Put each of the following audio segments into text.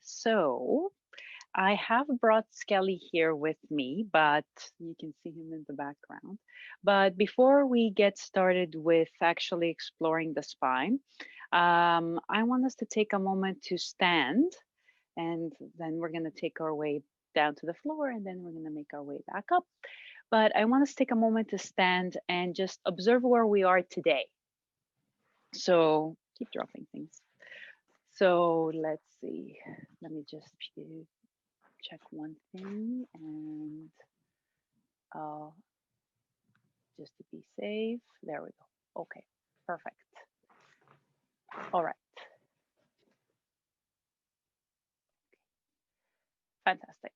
So I have brought Skelly here with me, but you can see him in the background. But before we get started with actually exploring the spine, I want us to take a moment to stand, and then we're going to take our way down to the floor, and then we're going to make our way back up. But I want us to take a moment to stand and just observe where we are today. So keep dropping things. So let's see. Let me just check one thing and uh, just to be safe. There we go. Okay, perfect. All right, fantastic.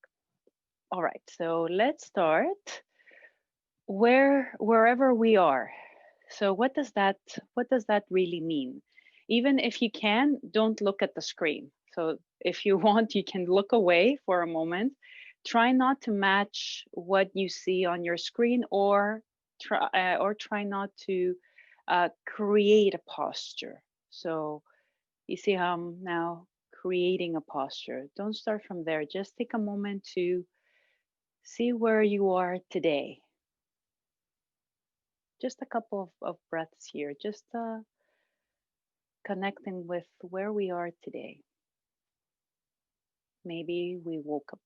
All right, so let's start wherever we are. So what does that really mean? Even if you can, don't look at the screen. So if you want, you can look away for a moment. Try not to match what you see on your screen, or try not to create a posture. So you see how I'm now creating a posture. Don't start from there. Just take a moment to see where you are today. Just a couple of breaths here. Just connecting with where we are today. Maybe we woke up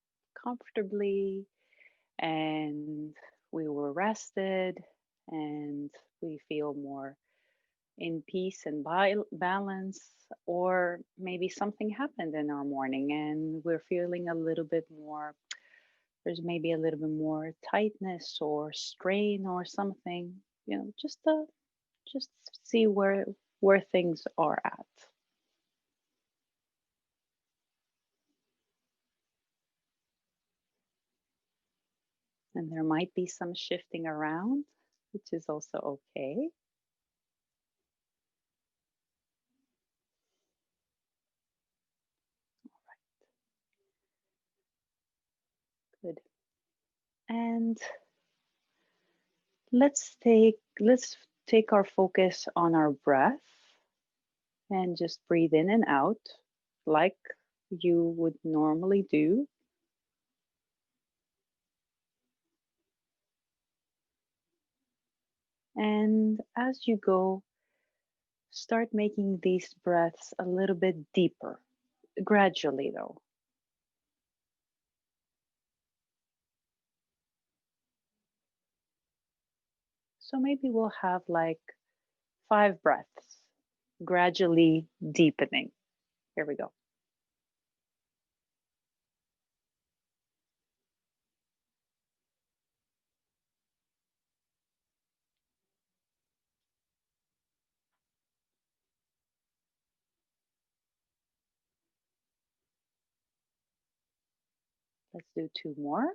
comfortably and we were rested and we feel more in peace and balance, or maybe something happened in our morning and we're feeling a little bit more, there's maybe a little bit more tightness or strain or something, just see where things are at. And there might be some shifting around, which is also okay. Good. And let's take our focus on our breath and just breathe in and out like you would normally do. And as you go, start making these breaths a little bit deeper, gradually though. So maybe we'll have like 5 breaths, gradually deepening. Here we go. Let's do 2 more.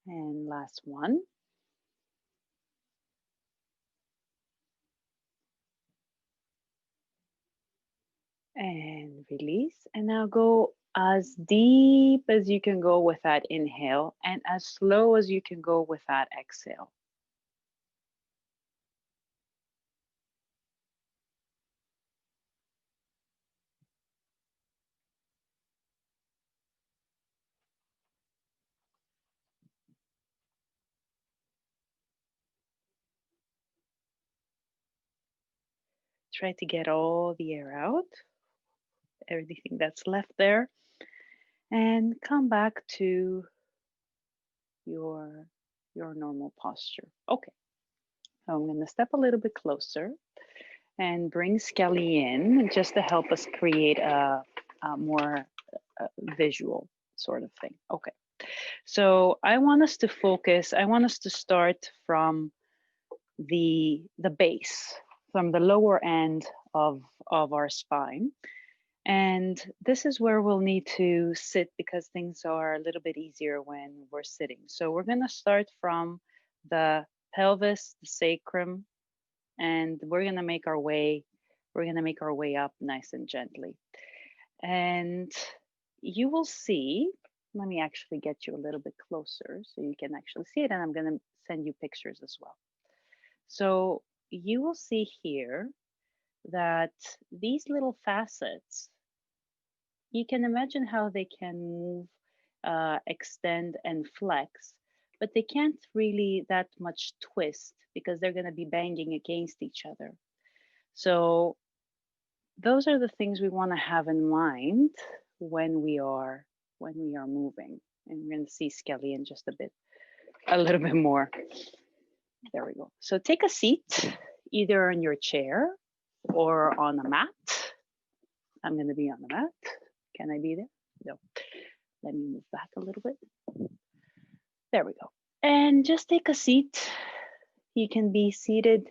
And last one. And release. And now go as deep as you can go with that inhale and as slow as you can go with that exhale. Try to get all the air out, everything that's left there, and come back to your your normal posture. Okay, so I'm going to step a little bit closer and bring Skelly in just to help us create a more visual sort of thing. Okay, so I want us to focus. I want us to start from the base, from the lower end of our spine. And this is where we'll need to sit because things are a little bit easier when we're sitting. So we're going to start from the pelvis, the sacrum, and we're going to make our way up nice and gently. And you will see, let me actually get you a little bit closer so you can actually see it. And I'm going to send you pictures as well. So you will see here that these little facets, you can imagine how they can move, extend, and flex, but they can't really that much twist because they're going to be banging against each other. So those are the things we want to have in mind when we are moving. And we're going to see Skelly in just a little bit more. There we go. So take a seat either on your chair or on a mat. I'm going to be on the mat. Can I be there? No. Let me move back a little bit. There we go. And just take a seat. You can be seated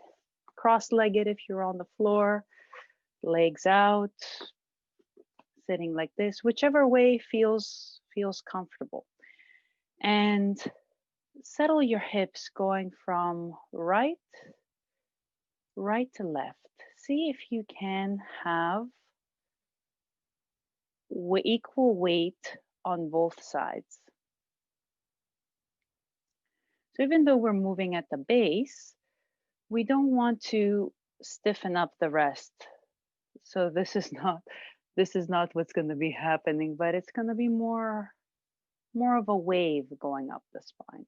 cross-legged if you're on the floor, legs out, sitting like this, whichever way feels comfortable. And settle your hips going from right to left. See if you can have equal weight on both sides. So even though we're moving at the base, we don't want to stiffen up the rest. So this is not what's going to be happening, but it's going to be more of a wave going up the spine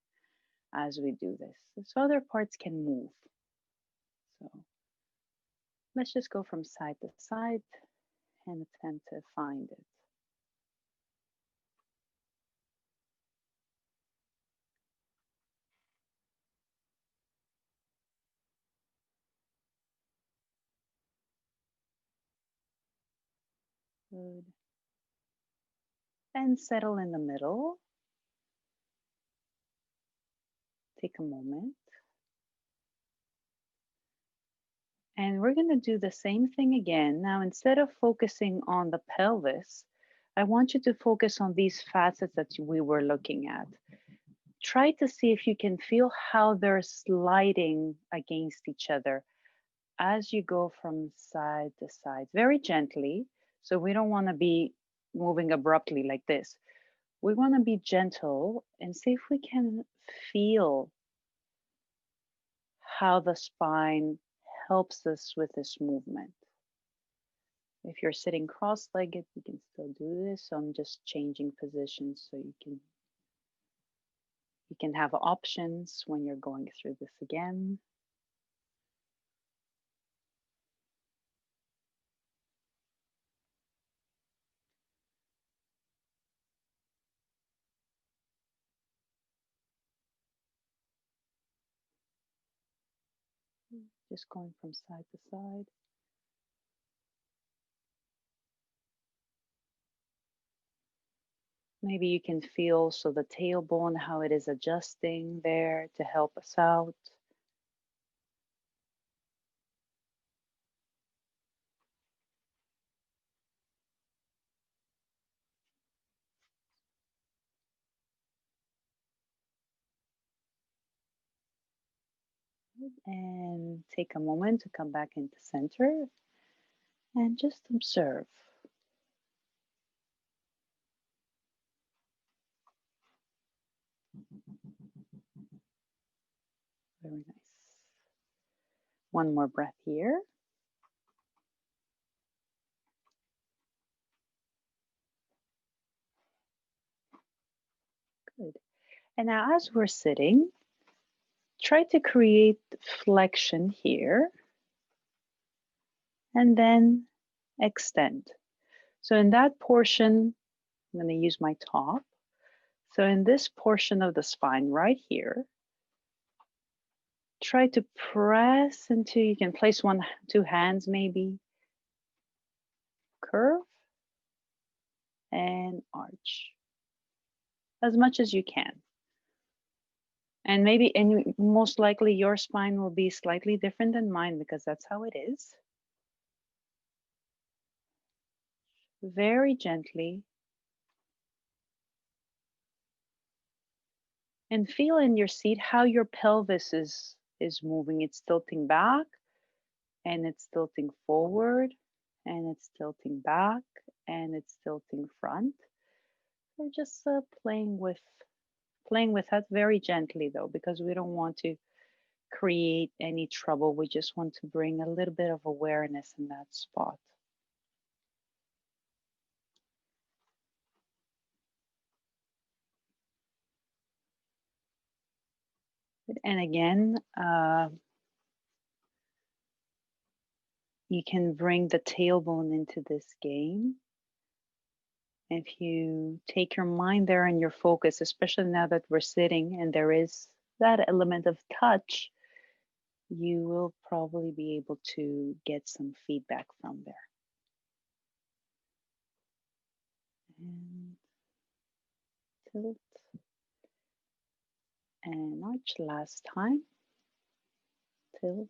as we do this. So other parts can move. So let's just go from side to side and attempt to find it. Good. And settle in the middle. Take a moment. And we're going to do the same thing again. Now, instead of focusing on the pelvis, I want you to focus on these facets that we were looking at. Try to see if you can feel how they're sliding against each other as you go from side to side, very gently. So we don't want to be moving abruptly like this. We want to be gentle and see if we can feel how the spine helps us with this movement. If you're sitting cross-legged, you can still do this. So I'm just changing positions so you can have options when you're going through this again. Just going from side to side. Maybe you can feel so the tailbone, how it is adjusting there to help us out. And take a moment to come back into center and just observe. Very nice. One more breath here. Good. And now as we're sitting, try to create flexion here and then extend. So in that portion, I'm going to use my top. So in this portion of the spine right here, try to press into, you can place two hands maybe, curve and arch as much as you can. And most likely your spine will be slightly different than mine because that's how it is. Very gently. And feel in your seat how your pelvis is moving. It's tilting back and it's tilting forward and it's tilting back and it's tilting front. We're just playing with playing with that very gently though, because we don't want to create any trouble. We just want to bring a little bit of awareness in that spot. And again, you can bring the tailbone into this game. If you take your mind there and your focus, especially now that we're sitting and there is that element of touch, you will probably be able to get some feedback from there. And tilt and arch last time. Tilt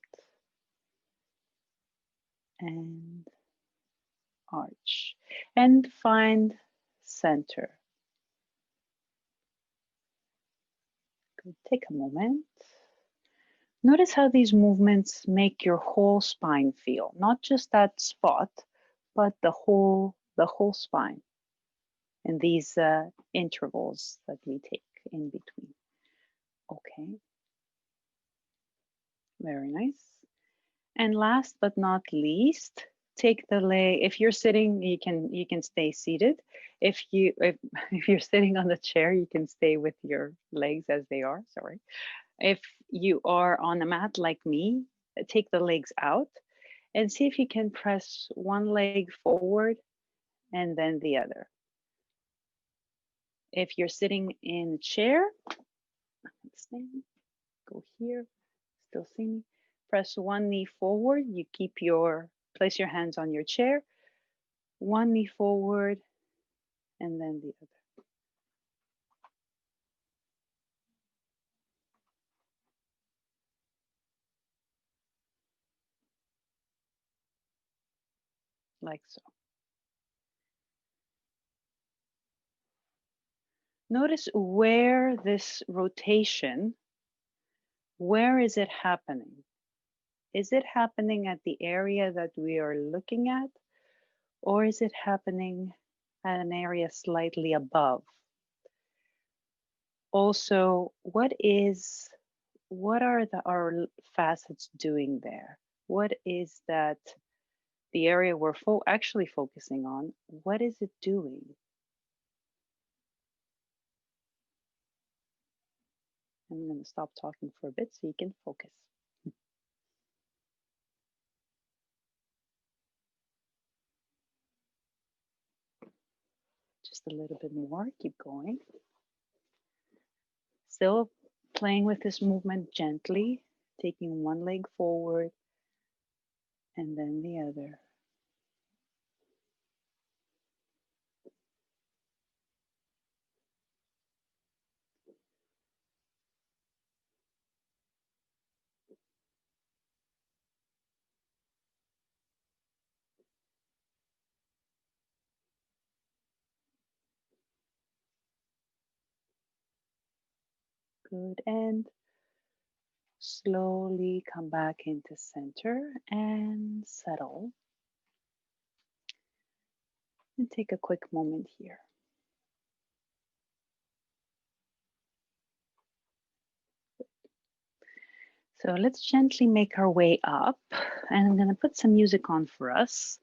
and arch. And find center. Good. Take a moment. Notice how these movements make your whole spine feel, not just that spot, but the whole spine, and these intervals that we take in between. Okay, very nice. And last but not least, take the leg. If you're sitting, you can stay seated. If you're sitting on the chair, you can stay with your legs as they are. Sorry. If you are on a mat like me, take the legs out and see if you can press one leg forward and then the other. If you're sitting in a chair, stand, go here, still see me. Press one knee forward. You place your hands on your chair. One knee forward and then the other. Like so. Notice where this rotation, where is it happening? Is it happening at the area that we are looking at? Or is it happening at an area slightly above? Also, what are our facets doing there? What is that, the area we're actually focusing on, what is it doing? I'm going to stop talking for a bit so you can focus. Just a little bit more, keep going. Still playing with this movement gently, taking one leg forward and then the other. Good, and slowly come back into center and settle. And take a quick moment here. So let's gently make our way up, and I'm going to put some music on for us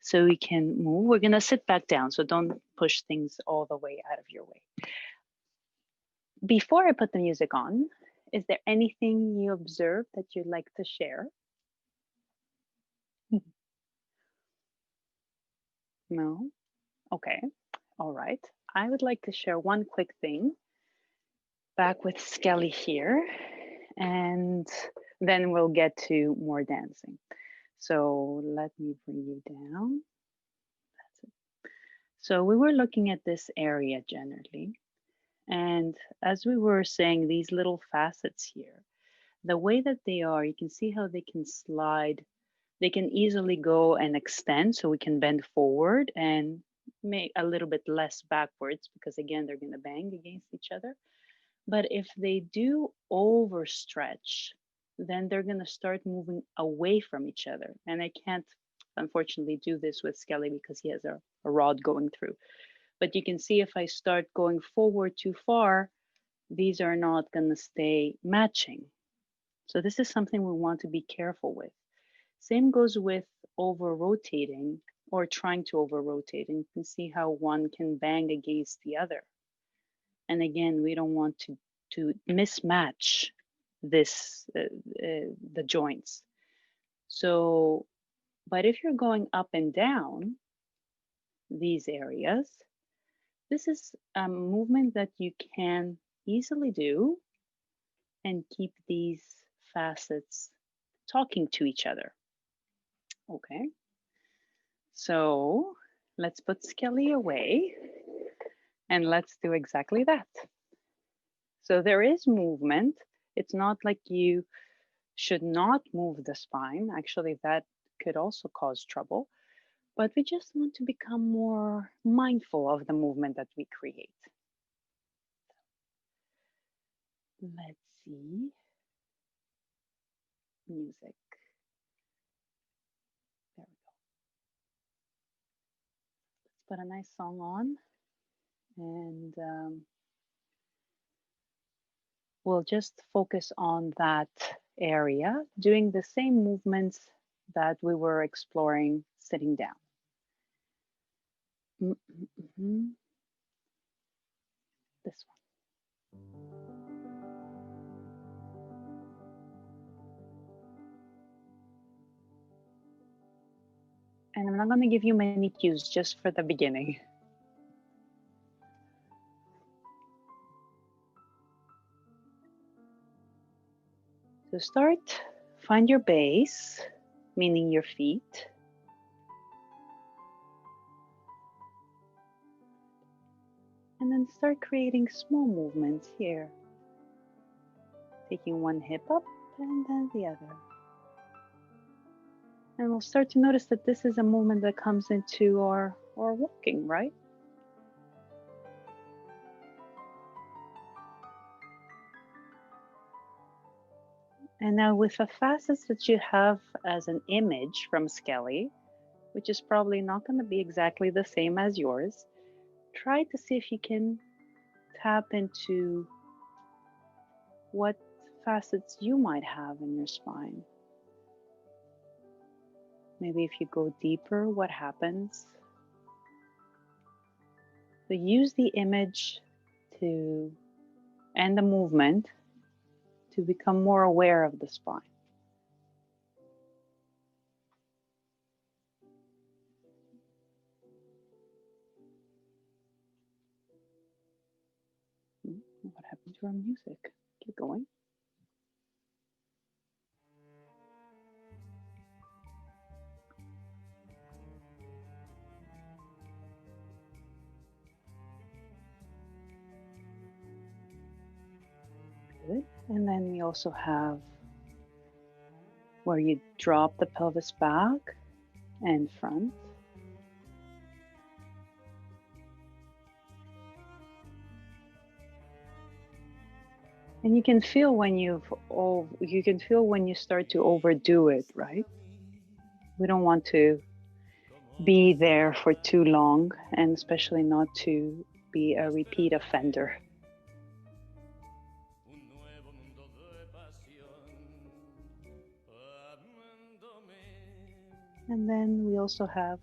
so we can move. We're going to sit back down, so don't push things all the way out of your way. Before I put the music on, is there anything you observed that you'd like to share? No? Okay. All right. I would like to share one quick thing. Back with Skelly here, and then we'll get to more dancing. So let me bring you down. That's it. So we were looking at this area generally. And as we were saying, these little facets here, the way that they are, you can see how they can slide. They can easily go and extend, so we can bend forward and make a little bit less backwards, because again, they're going to bang against each other. But if they do overstretch, then they're going to start moving away from each other. And I can't, unfortunately, do this with Skelly because he has a rod going through. But you can see if I start going forward too far, these are not going to stay matching. So this is something we want to be careful with. Same goes with over rotating or trying to over rotate. And you can see how one can bang against the other. And again, we don't want to mismatch this the joints. So, but if you're going up and down these areas, this is a movement that you can easily do and keep these facets talking to each other. Okay, so let's put Skelly away and let's do exactly that. So there is movement. It's not like you should not move the spine. Actually, that could also cause trouble. But we just want to become more mindful of the movement that we create. Let's see. Music. There we go. Let's put a nice song on. And we'll just focus on that area, doing the same movements that we were exploring sitting down. This one. And I'm not going to give you many cues just for the beginning. So start, find your base, meaning your feet. And then start creating small movements here. Taking one hip up and then the other. And we'll start to notice that this is a movement that comes into our walking, right? And now with the facets that you have as an image from Skelly, which is probably not going to be exactly the same as yours, try to see if you can tap into what facets you might have in your spine. Maybe if you go deeper, what happens? So use the image and the movement to become more aware of the spine. What happened to our music? Keep going. Good. And then we also have where you drop the pelvis back and front. And you can feel when you start to overdo it, right? We don't want to be there for too long, and especially not to be a repeat offender. And then we also have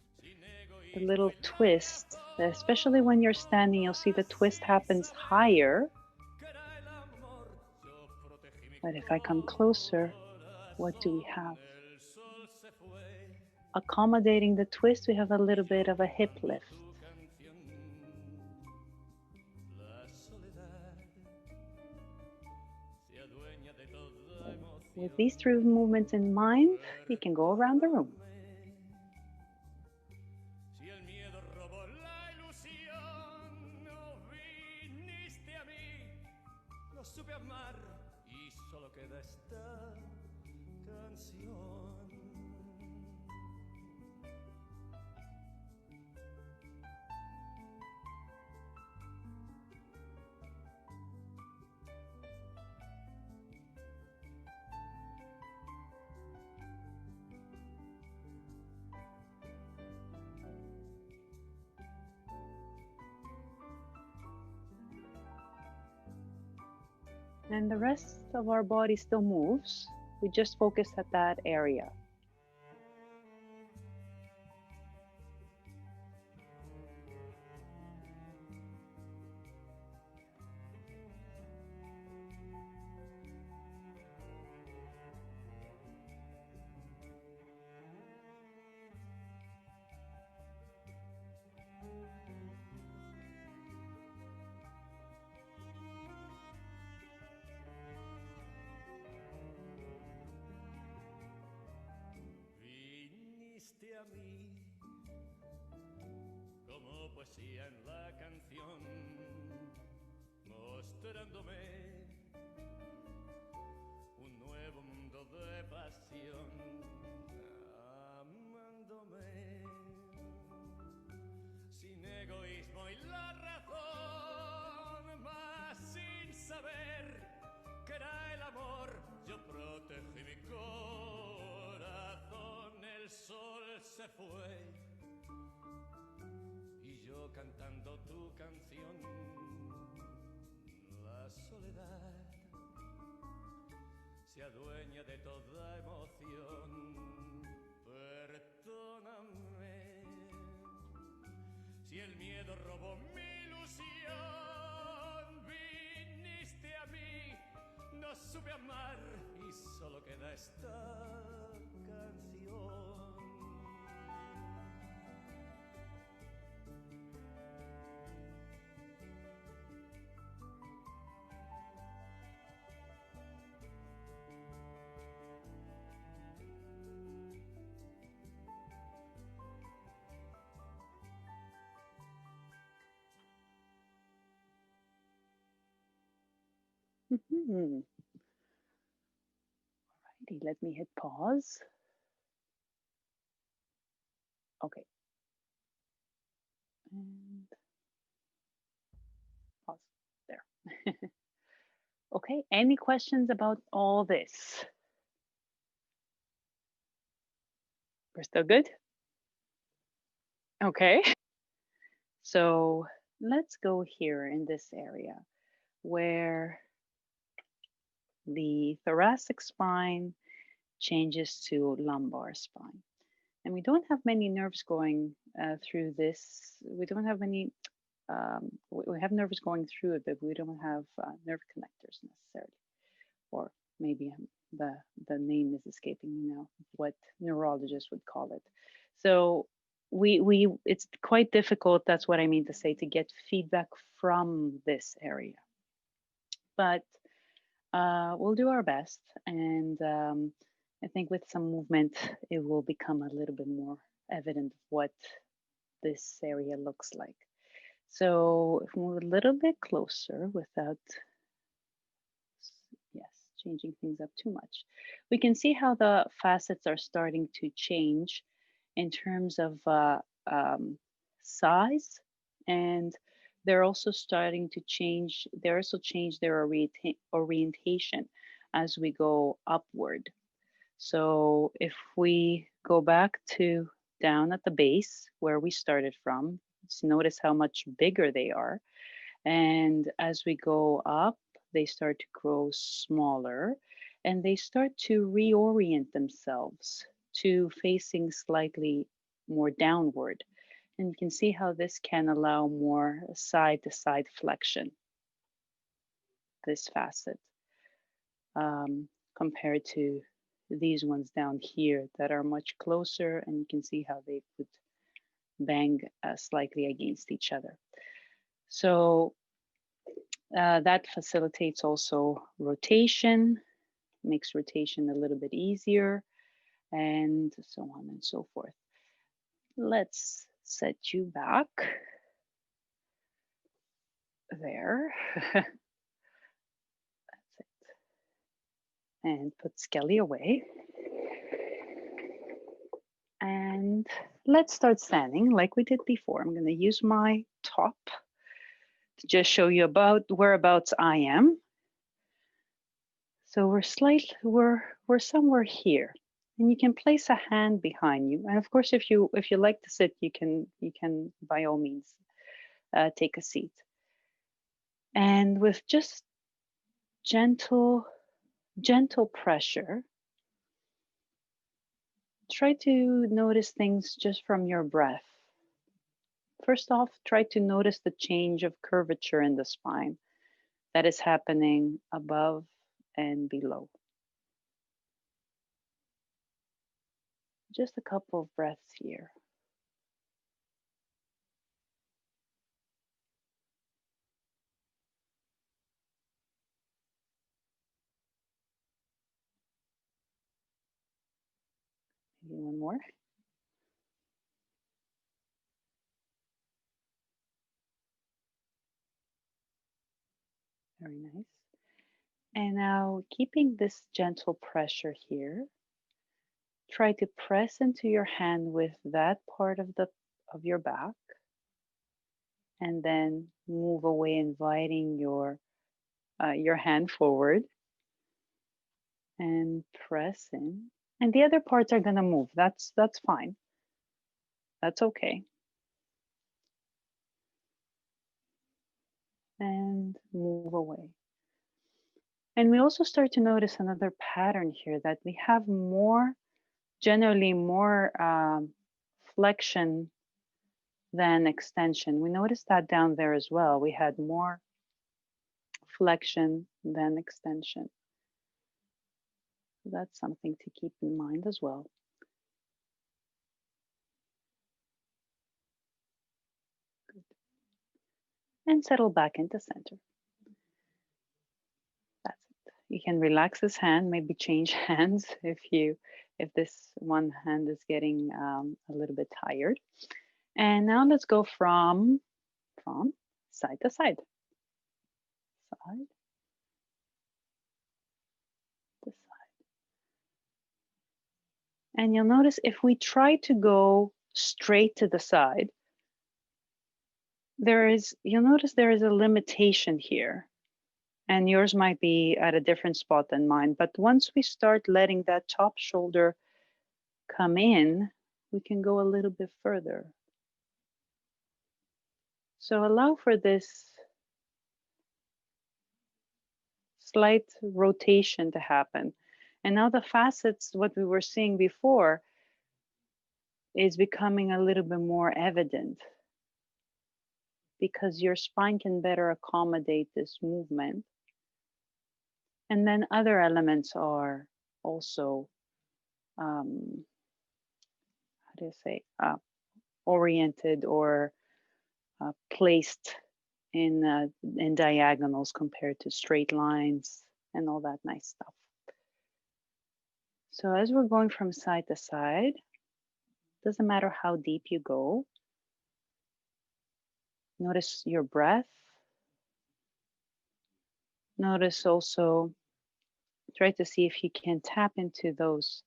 the little twist, especially when you're standing, you'll see the twist happens higher. But if I come closer, what do we have? Accommodating the twist, we have a little bit of a hip lift. With these three movements in mind, you can go around the room. And the rest of our body still moves. We just focus at that area. Viniste a mí como poesía en la canción, mostrándome un nuevo mundo de pasión, amándome sin egoísmo y la razón, mas sin saber que era el amor. Yo protegí mi corazón, el sol se fue y yo cantando tu canción, la soledad se adueña de toda emoción. Perdóname si el miedo robó mi ilusión. Viniste a mí, no supe amar y solo queda esta canción. Mhm. Alrighty, let me hit pause. Okay, and pause there. Okay, any questions about all this? We're still good? Okay. So let's go here in this area where the thoracic spine changes to lumbar spine. And we don't have many nerves going through this. We don't have many, we have nerves going through it, but we don't have nerve connectors necessarily. Or maybe the, the name is escaping me now, what neurologists would call it. So we it's quite difficult, that's what I mean to say, to get feedback from this area. But we'll do our best. And I think with some movement, it will become a little bit more evident what this area looks like. So if we move a little bit closer without, yes, changing things up too much, we can see how the facets are starting to change in terms of size, and they're also starting to change. They also change their orientation as we go upward. So if we go back to down at the base where we started from, just notice how much bigger they are. And as we go up, they start to grow smaller and they start to reorient themselves to facing slightly more downward. And you can see how this can allow more side to side flexion, this facet, compared to these ones down here that are much closer. And you can see how they would bang slightly against each other. So that facilitates also rotation, makes rotation a little bit easier, and so on and so forth. Let's set you back there. That's it. And put Skelly away. And let's start standing like we did before. I'm going to use my top to just show you about whereabouts I am. So we're somewhere here, and you can place a hand behind you. And of course, if you like to sit, you can by all means take a seat. And with just gentle pressure. Try to notice things just from your breath. First off, try to notice the change of curvature in the spine that is happening above and below. Just a couple of breaths here. Maybe one more. Very nice. And now, keeping this gentle pressure here, try to press into your hand with that part of your back, and then move away, inviting your hand forward and press in. And the other parts are gonna move. That's fine. That's okay. And move away. And we also start to notice another pattern here, that we have generally more flexion than extension. We noticed that down there as well. We had more flexion than extension. That's something to keep in mind as well. Good. And settle back into center. That's it. You can relax this hand, maybe change hands if this one hand is getting a little bit tired. And now let's go from side to side. Side to side. And you'll notice if we try to go straight to the side, you'll notice there is a limitation here. And yours might be at a different spot than mine. But once we start letting that top shoulder come in, we can go a little bit further. So allow for this slight rotation to happen. And now the facets, what we were seeing before, is becoming a little bit more evident, because your spine can better accommodate this movement. And then other elements are also, how do you say, oriented or placed in diagonals compared to straight lines and all that nice stuff. So as we're going from side to side, doesn't matter how deep you go, notice your breath. Notice also, try to see if you can tap into those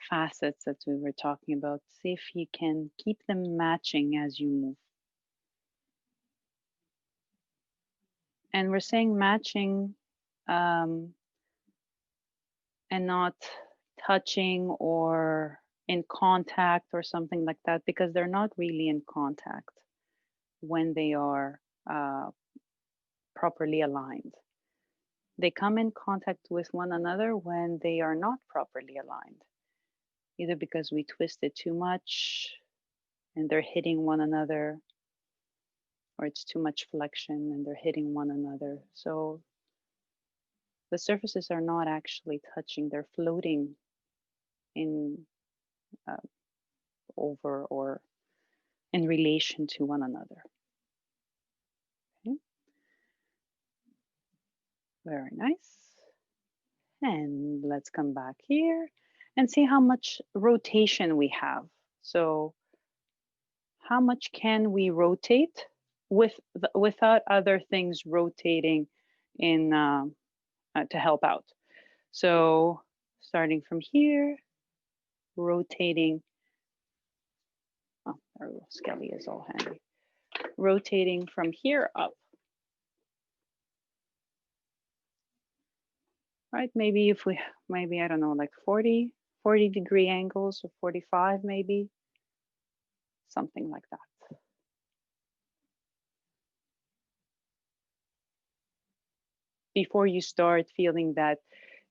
facets that we were talking about. See if you can keep them matching as you move. And we're saying matching and not touching or in contact or something like that, because they're not really in contact when they are properly aligned. They come in contact with one another when they are not properly aligned, either because we twisted too much and they're hitting one another, or it's too much flexion and they're hitting one another. So the surfaces are not actually touching, they're floating in over or in relation to one another. Okay. Very nice. And let's come back here and see how much rotation we have. So how much can we rotate without other things rotating in to help out? So starting from here, rotating. Oh, there we go. Skelly is all handy. Rotating from here up. Right, maybe I don't know, like 40 degree angles, or 45 maybe, something like that. before you start feeling that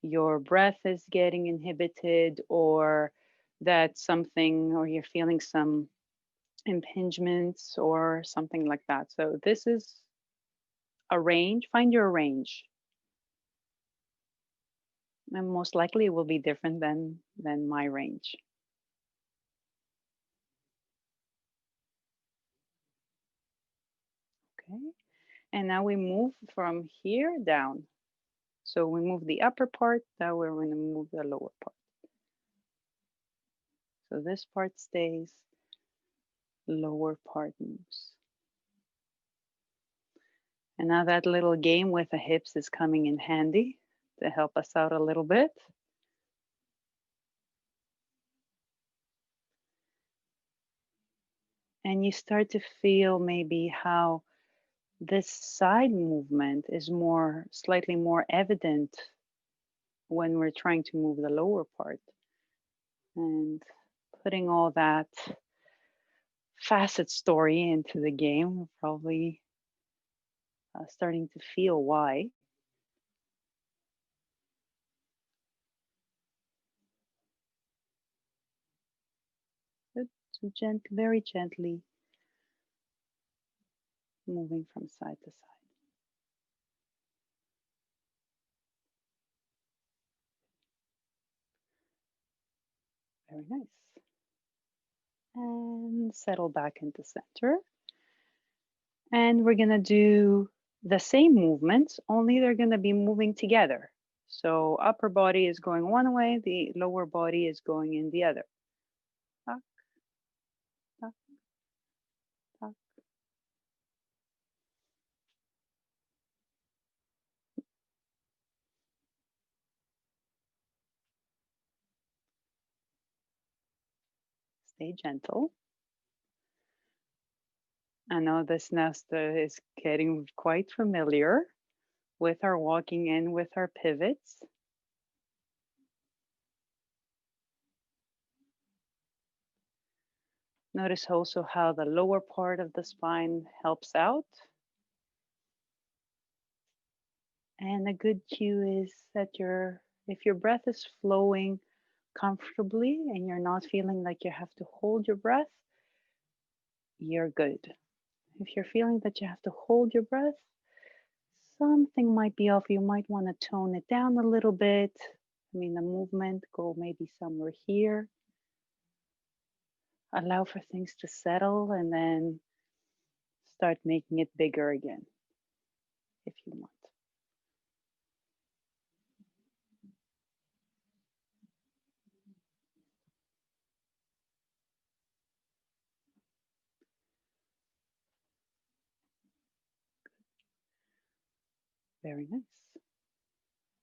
your breath is getting inhibited, or that something, or you're feeling some impingements or something like that. So this is a range. Find your range, and most likely it will be different than my range. Okay, and now we move from here down. So we move the upper part, now we're going to move the lower part. So this part stays, lower part moves. And now that little game with the hips is coming in handy to help us out a little bit. And you start to feel maybe how this side movement is slightly more evident when we're trying to move the lower part, and putting all that facet story into the game, probably starting to feel why. Good. So very gently moving from side to side. Very nice. And settle back into center. And we're going to do the same movements, only they're going to be moving together. So upper body is going one way, the lower body is going in the other. Tuck, tuck, tuck. Stay gentle. I know this nest is getting quite familiar with our walking in, with our pivots. Notice also how the lower part of the spine helps out. And a good cue is that if your breath is flowing comfortably and you're not feeling like you have to hold your breath, you're good. If you're feeling that you have to hold your breath, something might be off. You might want to tone it down a little bit. I mean, the movement, go maybe somewhere here. Allow for things to settle and then start making it bigger again if you want. Very nice.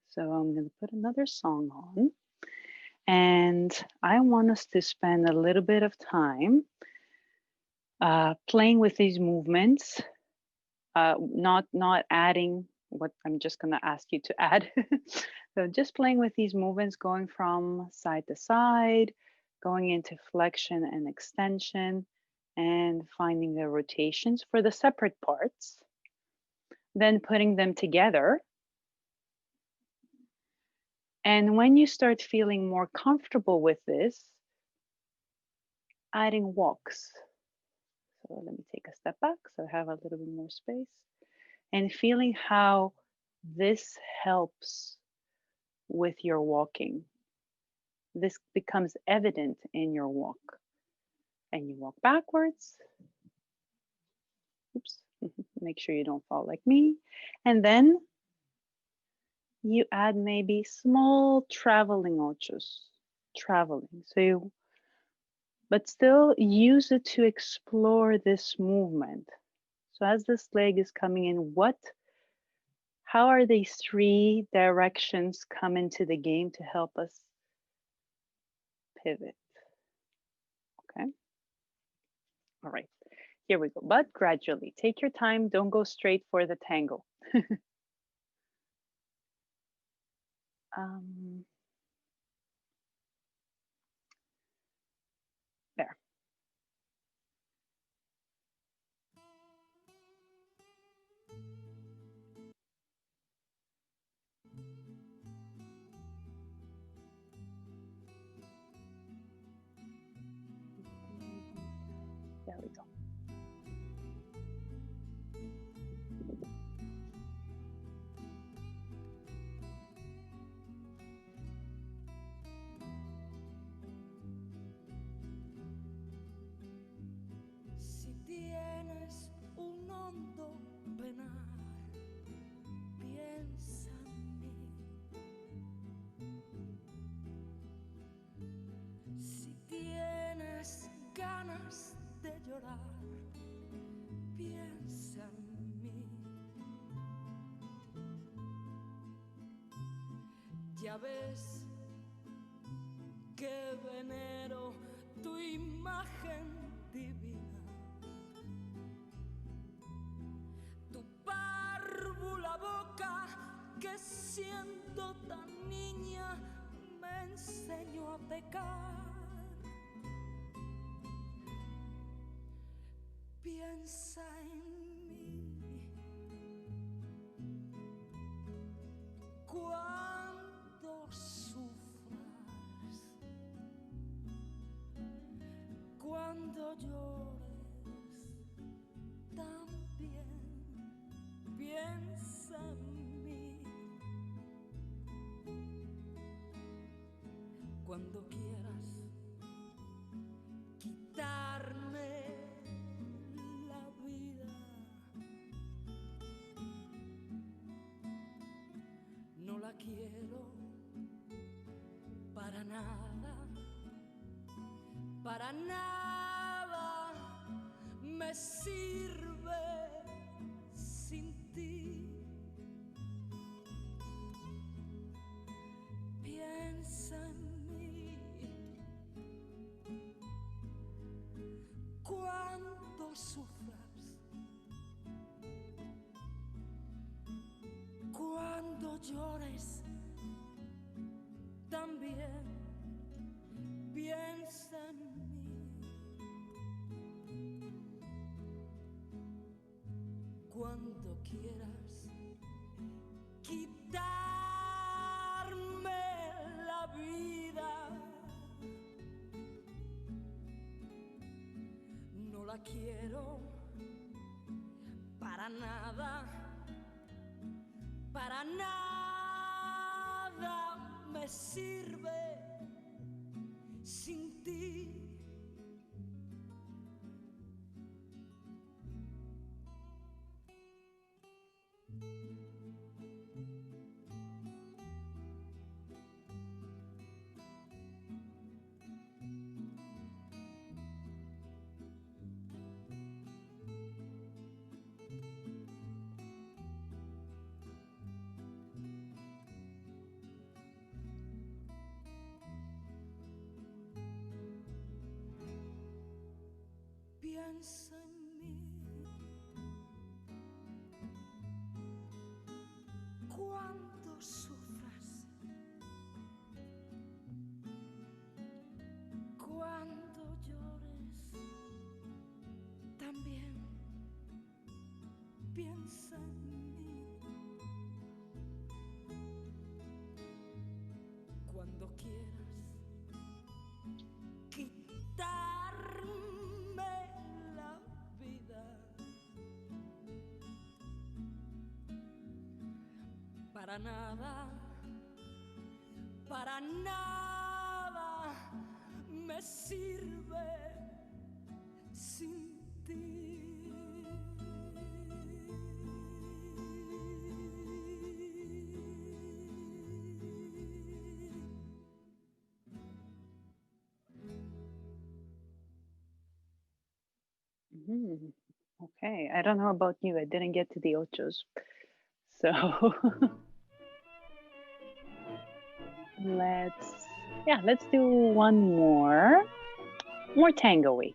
So I'm going to put another song on. And I want us to spend a little bit of time playing with these movements, not adding what I'm just going to ask you to add. So just playing with these movements, going from side to side, going into flexion and extension, and finding the rotations for the separate parts, then putting them together. And when you start feeling more comfortable with this, adding walks. So let me take a step back so I have a little bit more space. And feeling how this helps with your walking. This becomes evident in your walk. And you walk backwards. Oops. Make sure you don't fall like me. And then you add maybe small traveling ochos. Traveling. But still use it to explore this movement. So as this leg is coming in, how are these three directions come into the game to help us pivot? Okay. All right. Here we go. But gradually, take your time. Don't go straight for the tango. um, there. ganas de llorar, piensa en mí. Ya ves que venero tu imagen divina, tu párvula boca que siendo tan niña me enseñó a pecar. Piensa en mí cuando sufras, cuando llores también. Piensa en mí cuando quieras quitarme la vida. No la quiero para nada, para nada me sirve sin ti. Piensa en mí cuando sufras, cuando llores también. Piensa en mí cuando quieras quitarme la vida. No la quiero para nada, para nada me sirve sin ti. Piensa en mí cuando sufras, cuando llores también. Piensa en mí cuando quieras quitarme la vida. Para nada, para nada me sirve sin ti. Mm, okay, I don't know about you. I didn't get to the ochos. So let's let's do one more tangoy.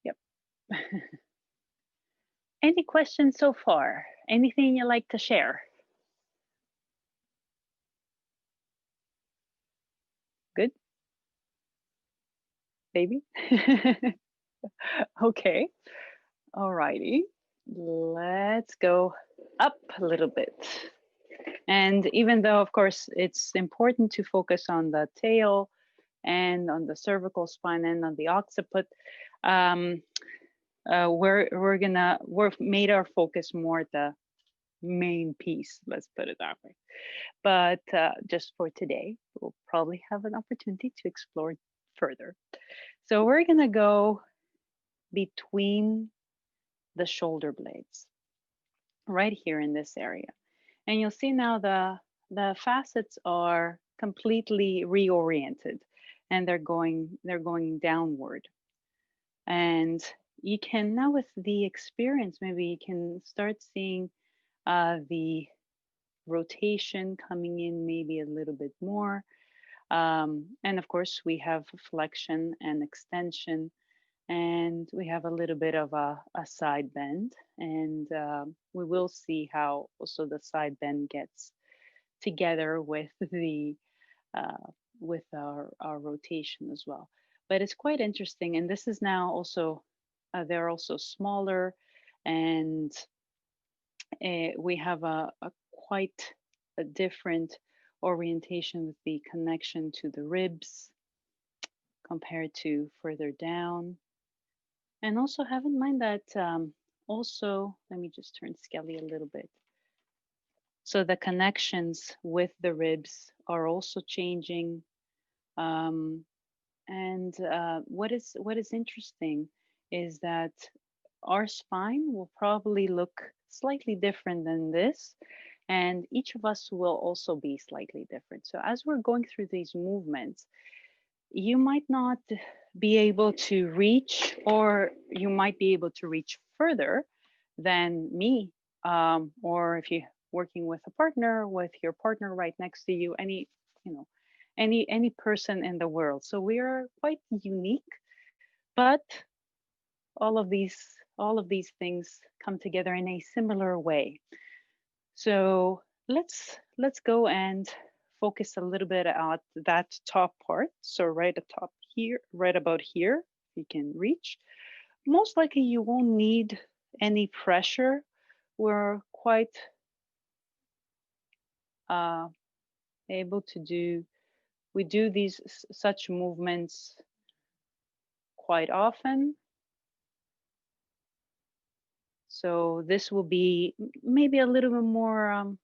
Yep. Any questions so far? Anything you like to share? Good, baby? Okay. Alrighty. Let's go up a little bit. And even though, of course, it's important to focus on the tail and on the cervical spine and on the occiput, um, we're made our focus more the main piece. Let's put it that way. But just for today, we'll probably have an opportunity to explore further. So we're gonna go between the shoulder blades, right here in this area. And you'll see now the facets are completely reoriented and they're going downward. And you can now, with the experience, maybe you can start seeing the rotation coming in maybe a little bit more. And of course, we have flexion and extension, and we have a little bit of a side bend. And we will see how also the side bend gets together uh, with our rotation as well. But it's quite interesting, and this is now also they're also smaller, and we have a quite a different orientation with the connection to the ribs compared to further down. And also have in mind that also, let me just turn Skelly a little bit. So the connections with the ribs are also changing. Um, and what is interesting is that our spine will probably look slightly different than this, and each of us will also be slightly different. So as we're going through these movements, you might not be able to reach, or you might be able to reach further than me, or if you're working with a partner, with your partner right next to you, you know any person in the world. So we are quite unique, but all of these things come together in a similar way. So let's go and focus a little bit at that top part. So right at top here, right about here, you can reach. Most likely you won't need any pressure. We're quite uh, able to do, we do these such movements quite often. So this will be maybe a little bit more um,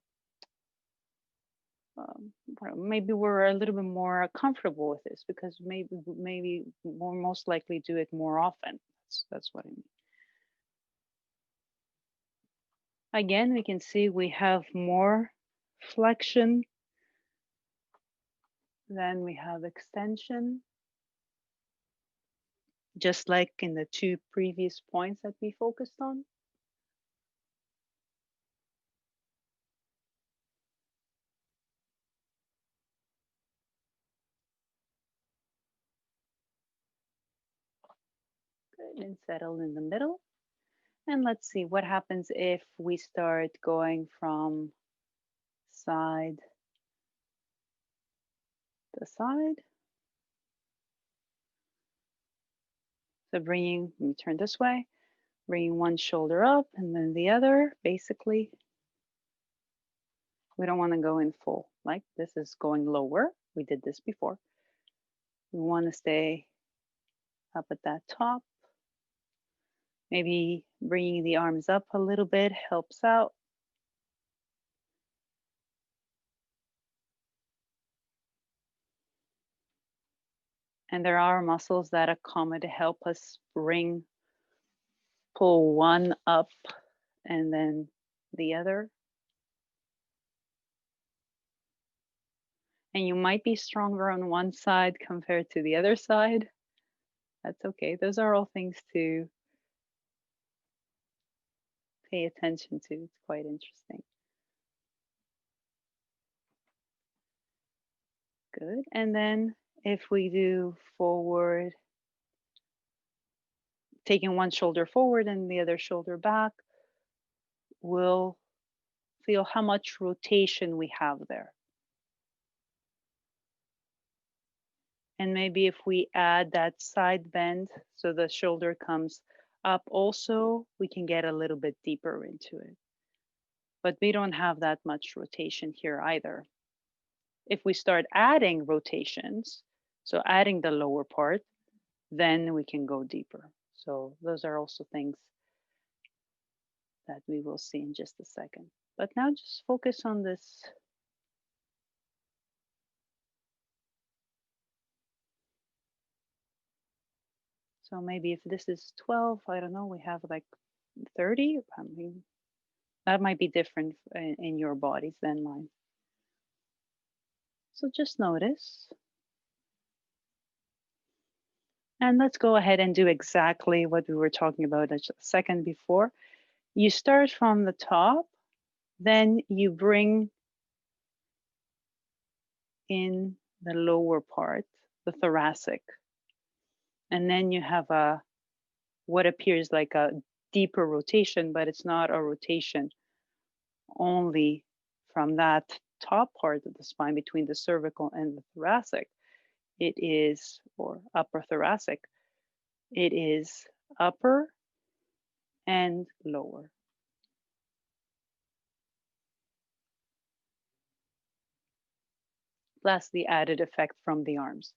maybe we're a little bit more comfortable with this because maybe we'll most likely do it more often. That's what I mean. Again, we can see we have more flexion than we have extension, just like in the two previous points that we focused on. Good, and settle in the middle. And let's see what happens if we start going from side to side. So bringing, let me turn this way, bringing one shoulder up and then the other. Basically, we don't want to go in full, like this is going lower. We did this before. We want to stay up at that top. Maybe bringing the arms up a little bit helps out. And there are muscles that accommodate, help us pull one up and then the other. And you might be stronger on one side compared to the other side. That's okay. Those are all things to pay attention to. It's quite interesting. Good. And then if we do forward, taking one shoulder forward and the other shoulder back, we'll feel how much rotation we have there. And maybe if we add that side bend, so the shoulder comes up also, we can get a little bit deeper into it. But we don't have that much rotation here either. If we start adding rotations, so adding the lower part, then we can go deeper. So those are also things that we will see in just a second. But now just focus on this. So maybe if this is 12, I don't know, we have like 30. I mean, that might be different in your bodies than mine. So just notice. And let's go ahead and do exactly what we were talking about a second before. You start from the top, then you bring in the lower part, the thoracic. And then you have what appears like a deeper rotation, but it's not a rotation only from that top part of the spine between the cervical and the thoracic. It is, or upper thoracic, it is upper and lower. Plus the added effect from the arms.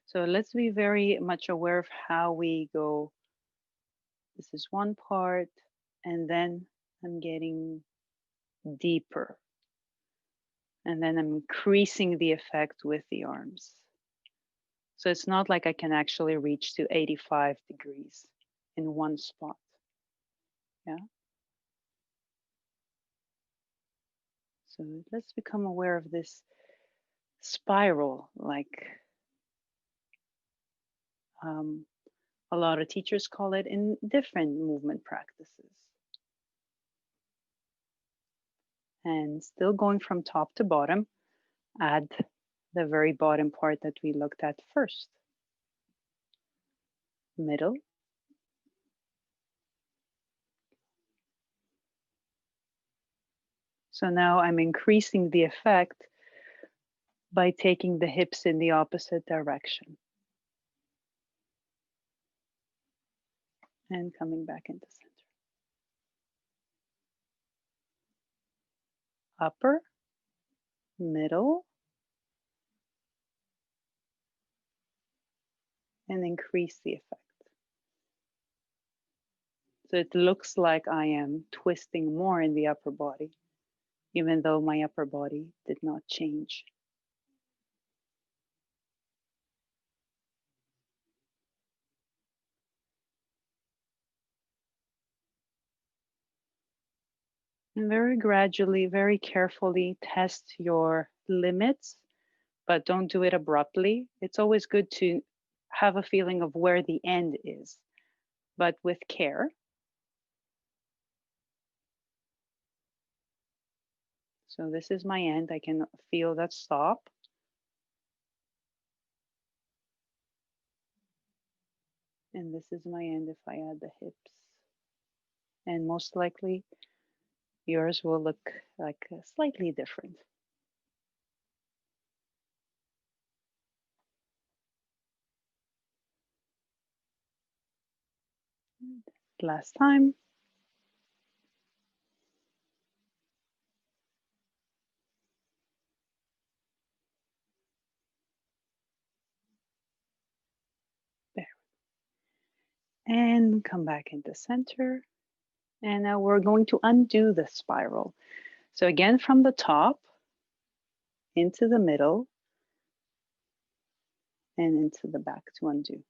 So let's be very much aware of how we go. This is one part, and then I'm getting deeper. And then I'm increasing the effect with the arms. So it's not like I can actually reach to 85 degrees in one spot. Yeah. So let's become aware of this spiral, like a lot of teachers call it in different movement practices. And still going from top to bottom, add the very bottom part that we looked at first. Middle. So now I'm increasing the effect by taking the hips in the opposite direction. And coming back into center. Upper, middle, and increase the effect. So it looks like I am twisting more in the upper body, even though my upper body did not change. And very gradually, very carefully test your limits, but don't do it abruptly. It's always good to have a feeling of where the end is, but with care. So this is my end. I can feel that stop. And this is my end if I add the hips. And most likely yours will look like slightly different. Last time. There. And come back into center. And now we're going to undo the spiral. So again, from the top into the middle and into the back to undo.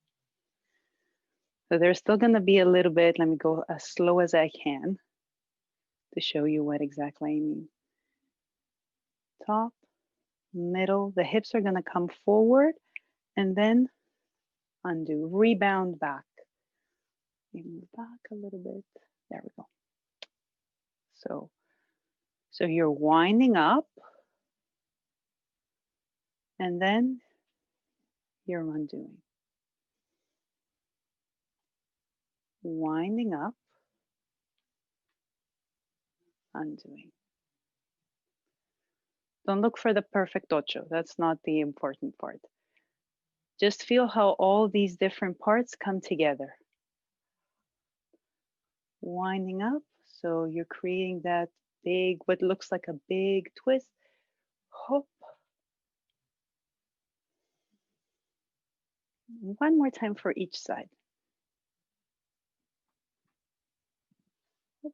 So there's still going to be a little bit, let me go as slow as I can to show you what exactly I mean. Top, middle, the hips are going to come forward and then undo, rebound back. You move back a little bit. There we go. So you're winding up and then you're undoing. Winding up, undoing. Don't look for the perfect ocho. That's not the important part. Just feel how all these different parts come together. Winding up, so you're creating that big, what looks like a big twist. Hop. One more time for each side. Hop.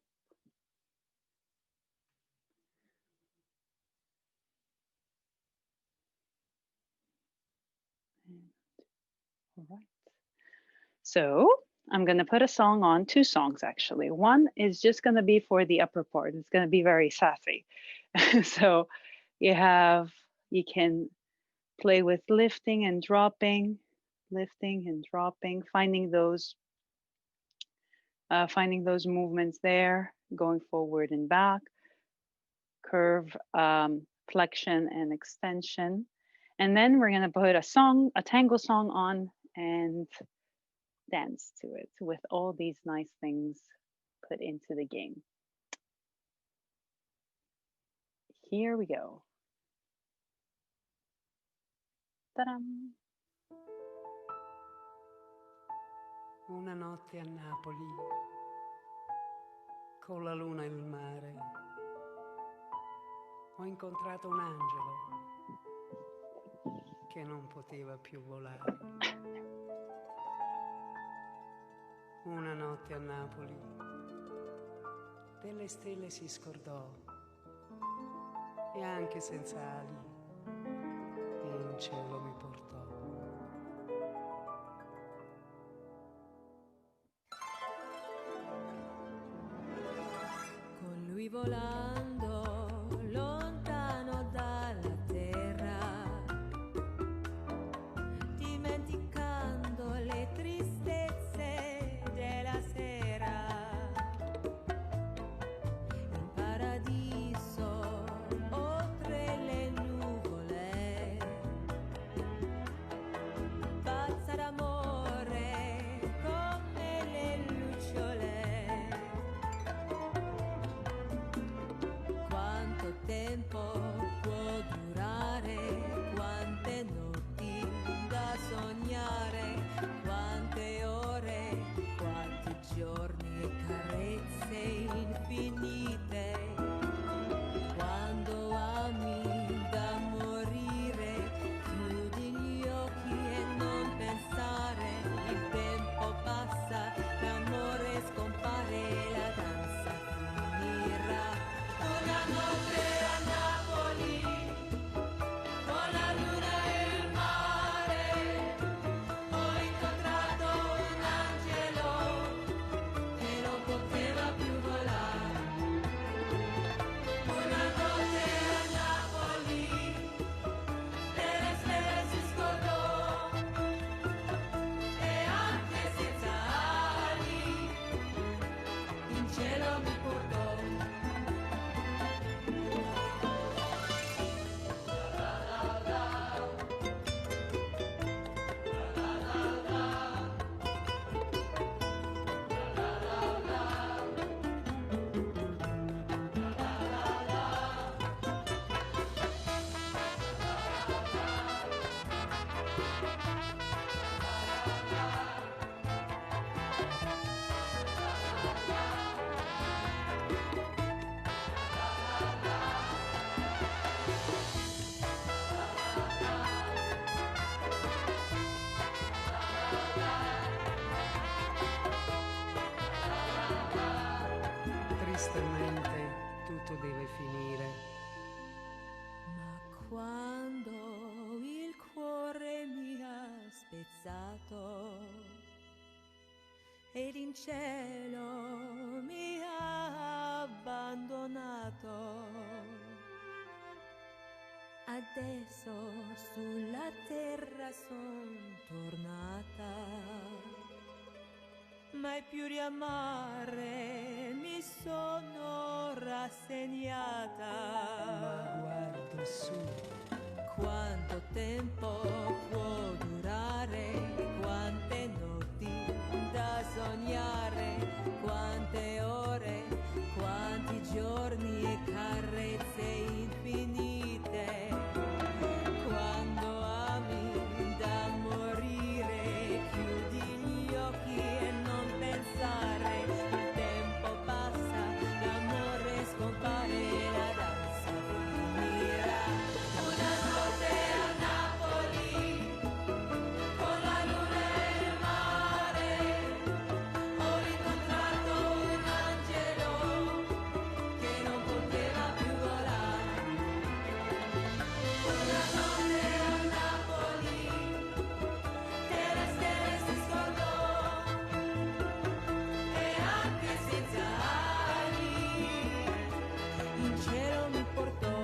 All right. So I'm going to put a song on, two songs actually. One is just going to be for the upper part. It's going to be very sassy. So you can play with lifting and dropping, finding those movements there, going forward and back, curve, flexion and extension. And then we're going to put a tango song on and dance to it with all these nice things put into the game. Here we go. Ta-da! Una notte a Napoli, con la luna e il mare, ho incontrato un angelo che non poteva più volare. Una notte a Napoli, delle stelle si scordò e anche senza ali in cielo mi portò. Con lui volando lontano dalla terra, dimenticando le tristezze della sera, in paradiso oltre le nuvole, pazza d'amore come le lucciole. Quanto tempo può durare, quante notti da sognare, quante ore, quanti giorni e carezze infinite. Quando ami da morire, chiudi gli occhi e non pensare, il tempo passa, l'amore scompare, la danza finirà. Una notte a Napoli, con la luna e il mare, ho incontrato un angelo che non poteva più volare. mi portò. Tristemente tutto deve finire. Ma quando il cuore mi ha spezzato ed in cielo mi ha abbandonato, adesso sulla terra son tornata, mai più riamare mi sono rassegnata. Ma guardo su, Quanto tempo può durare, quante notti da sognare, quante ore, quanti giorni e carezze infinite. Quando ami da morire, chiudi gli occhi e non pensare, il tempo passa, l'amore scompare e la danza finirà. Una notte a Napoli, con la luna e il mare, ho incontrato un angelo che non poteva più volare. Una notte a Napoli, che le stelle si scordò, e anche senza ali, in cielo mi portò,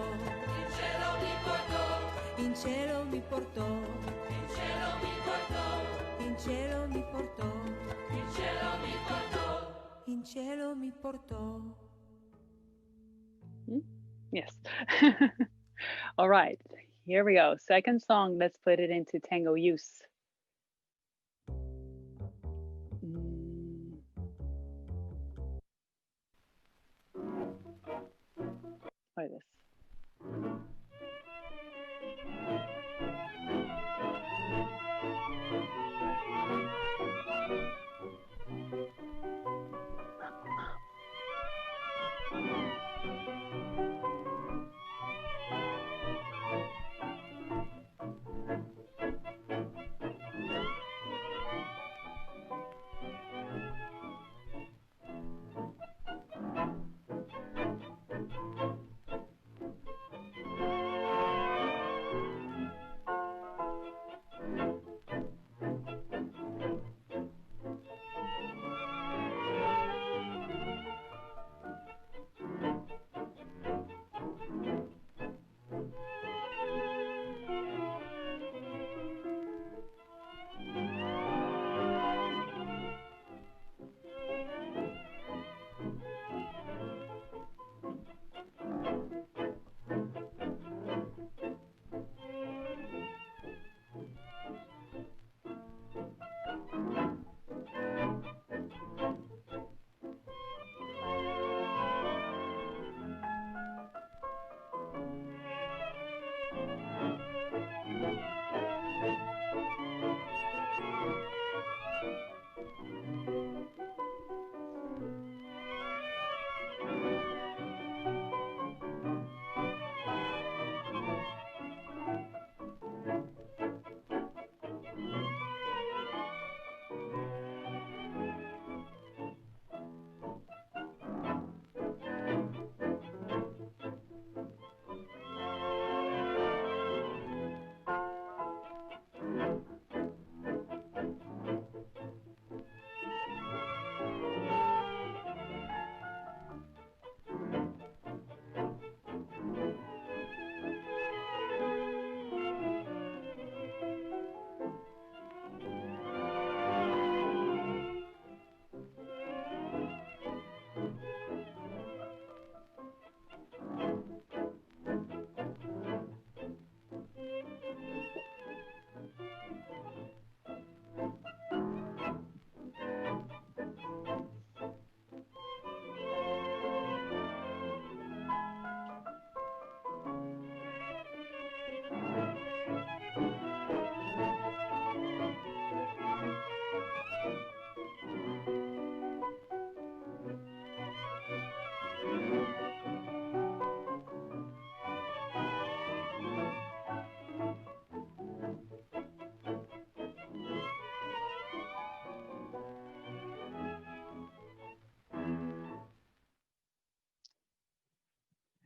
in cielo mi portò, in cielo mi portò, in cielo mi portò, in cielo mi portò, in cielo mi portò, in cielo mi portò. Yes. All right, here we go. Second song, let's put it into tango use. Mm, like this.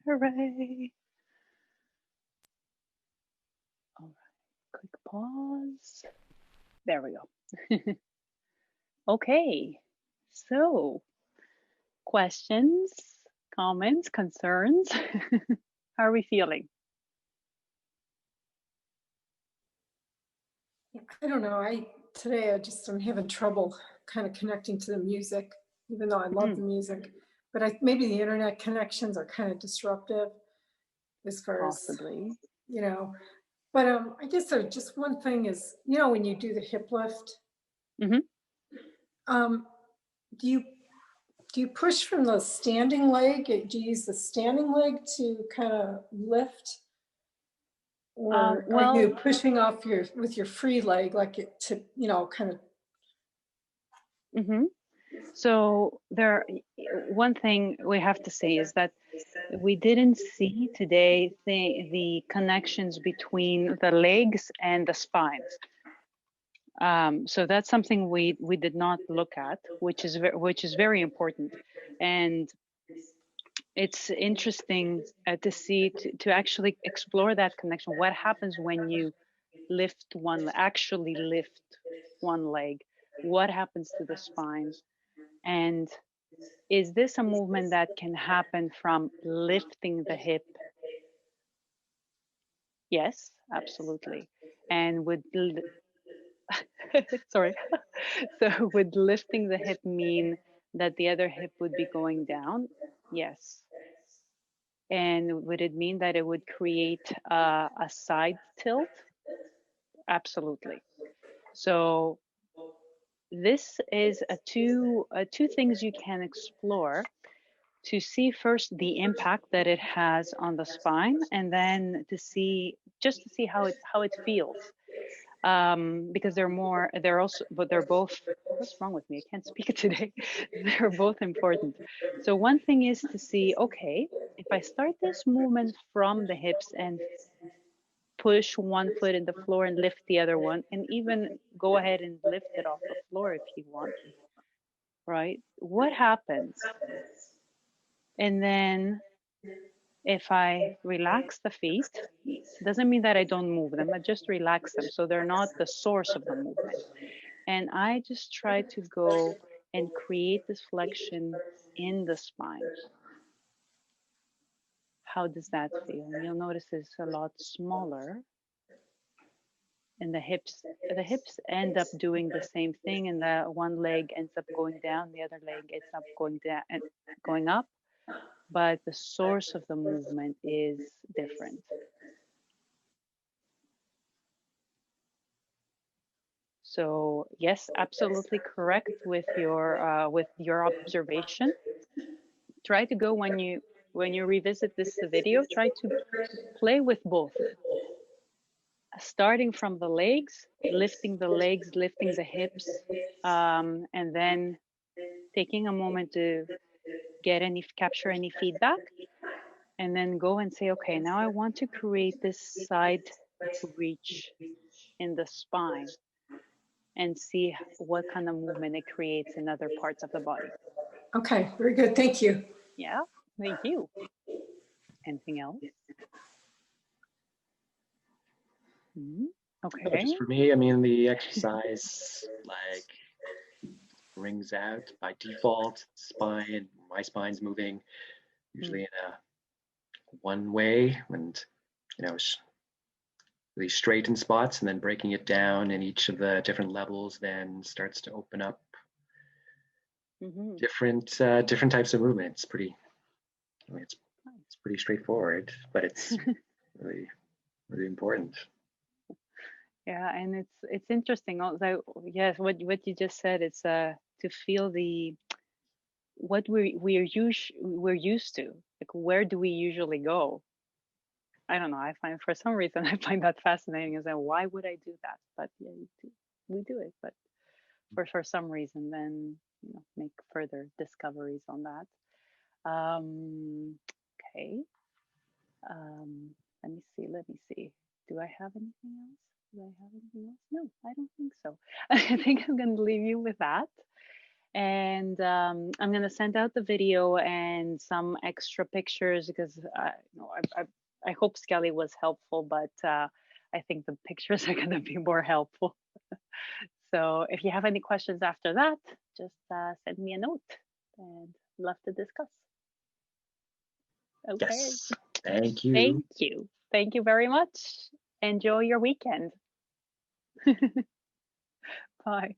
Hooray. All right, quick pause. There we go. Okay, so questions, comments, concerns. How are we feeling? I don't know. I'm having trouble kind of connecting to the music, even though I love the music. But maybe the internet connections are kind of disruptive as far as, Possibly. you know. But I guess just one thing is, when you do the hip lift, Hmm. um, do you push from the standing leg? Do you use the standing leg to kind of lift? Or are Well, you pushing off with your free leg, like it to, kind of? hmm so there, one thing we have to say is that we didn't see today the connections between the legs and the spines. So that's something we did not look at, which is very important, and it's interesting to see to actually explore that connection. What happens when you actually lift one leg? What happens to the spine? And is this a movement that can happen from lifting the hip? Yes, absolutely. And sorry, so would lifting the hip mean that the other hip would be going down? Yes. And would it mean that it would create a side tilt? Absolutely. So this is two things you can explore to see first the impact that it has on the spine, and then to see how it feels. Because they're also, but they're both, what's wrong with me? I can't speak today. They're both important. So one thing is to see, okay, if I start this movement from the hips and push one foot in the floor and lift the other one, and even go ahead and lift it off the floor if you want, right? What happens? And then if I relax the feet, doesn't mean that I don't move them, I just relax them so they're not the source of the movement. And I just try to go and create this flexion in the spine. How does that feel? And you'll notice it's a lot smaller. And the hips end up doing the same thing, and the one leg ends up going down, the other leg ends up going down and going up, but the source of the movement is different. So yes, absolutely correct with your observation. Try to go when you revisit this video, try to play with both, starting from the legs, lifting the hips, and then taking a moment to capture any feedback, and then go and say, okay, now I want to create this side reach in the spine, and see what kind of movement it creates in other parts of the body. Okay, very good. Thank you. Yeah, thank you. Anything else? Okay. Just for me, I mean, the exercise like brings out by default spine. My spine's moving usually in a one way, and really straight in spots, and then breaking it down in each of the different levels then starts to open up different types of movement. It's pretty, it's pretty straightforward, but it's really really important. Yeah, and it's interesting. Also, yes, what you just said. It's to feel what we're used to. Like, where do we usually go? I don't know. I find for some reason I find that fascinating. Is that why would I do that? But yeah, we do it. But for some reason, then make further discoveries on that. Okay. Um, let me see. Do I have anything else? Do I have anything else? No, I don't think so. I think I'm going to leave you with that. And I'm gonna send out the video and some extra pictures because I hope Skelly was helpful, but I think the pictures are gonna be more helpful. So if you have any questions after that, just send me a note and love to discuss. Okay. Yes. Thank you. Thank you. Thank you very much. Enjoy your weekend. Bye.